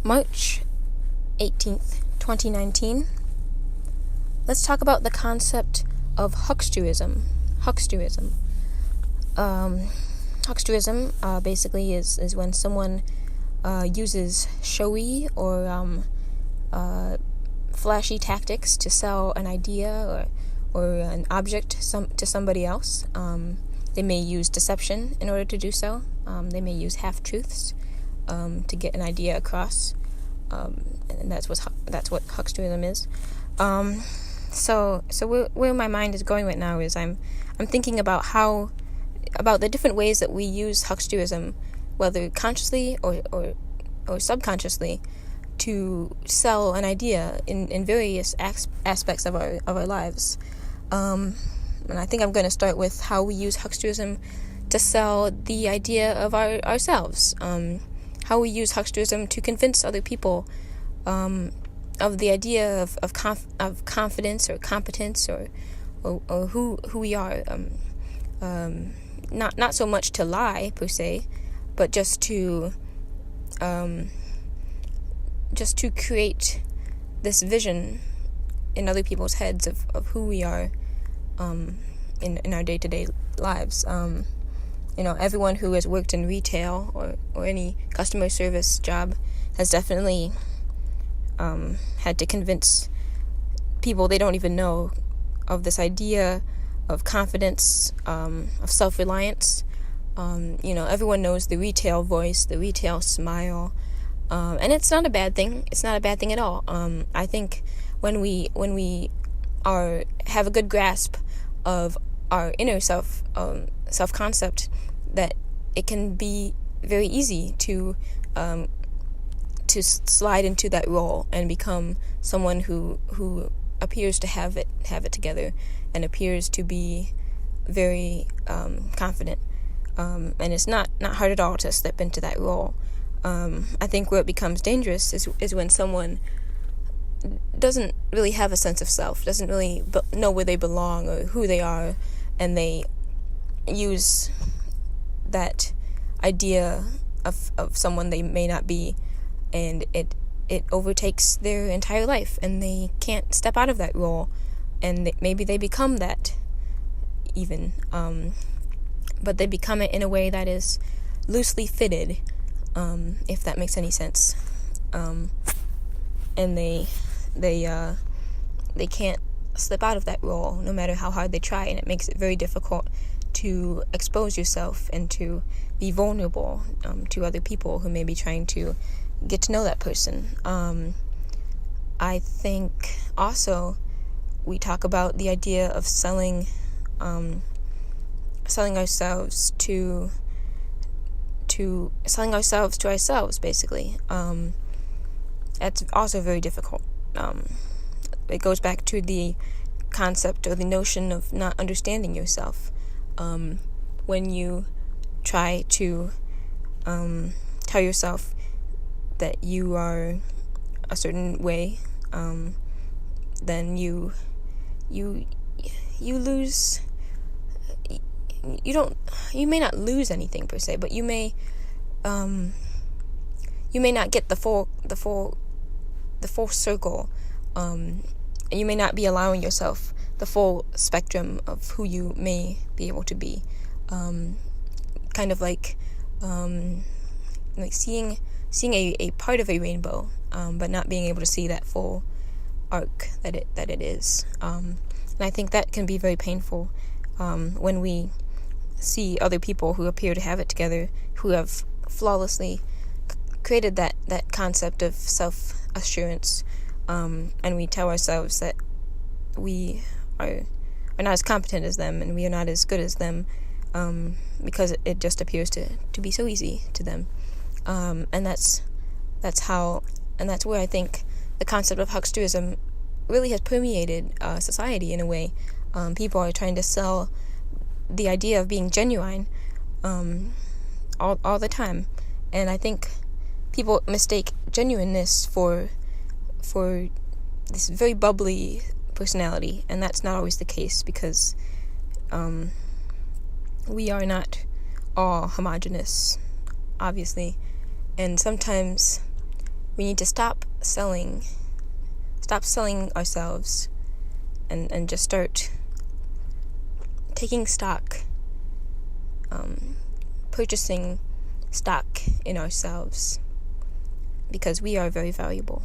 March 18th, 2019. Let's talk about the concept of Hucksterism. Hucksterism basically is when someone uses showy or flashy tactics to sell an idea or an object to somebody else. They may use deception in order to do so. They may use half-truths to get an idea across, and that's what Hucksterism is. So where my mind is going right now is I'm thinking about the different ways that we use Hucksterism, whether consciously or subconsciously, to sell an idea in various aspects of our lives. And I think I'm going to start with how we use Hucksterism to sell the idea of ourselves. How we use Hucksterism to convince other people of the idea of confidence or competence or who we are. Not so much to lie per se, but just to create this vision in other people's heads of who we are in our day-to-day lives. Everyone who has worked in retail or any customer service job has definitely had to convince people they don't even know of this idea of confidence, of self-reliance. Everyone knows the retail voice, the retail smile, and it's not a bad thing. It's not a bad thing at all. I think when we have a good grasp of our inner self-concept, that it can be very easy to slide into that role and become someone who appears to have it together and appears to be very confident. And it's not hard at all to slip into that role. I think where it becomes dangerous is when someone doesn't really have a sense of self, doesn't really know where they belong or who they are, and they use that idea of someone they may not be, and it overtakes their entire life, and they can't step out of that role, and maybe they become that even, but they become it in a way that is loosely fitted, if that makes any sense, and they can't slip out of that role no matter how hard they try, and it makes it very difficult to expose yourself and to be vulnerable to other people who may be trying to get to know that person. I think also we talk about the idea of selling ourselves to ourselves, basically. That's also very difficult. It goes back to the concept or the notion of not understanding yourself. When you try to tell yourself that you are a certain way, then you lose. You may not lose anything per se, but you may not get the full circle, and you may not be allowing yourself the full spectrum of who you may be able to be. Kind of like seeing a part of a rainbow, but not being able to see that full arc that it is. And I think that can be very painful when we see other people who appear to have it together, who have flawlessly created that concept of self-assurance, and we tell ourselves that we are not as competent as them and we are not as good as them, because it just appears to be so easy to them, and that's where I think the concept of Hucksterism really has permeated society in a way. People are trying to sell the idea of being genuine all the time, and I think people mistake genuineness for this very bubbly personality, and that's not always the case, because we are not all homogenous, obviously, and sometimes we need to stop selling ourselves and just start taking stock, purchasing stock in ourselves, because we are very valuable.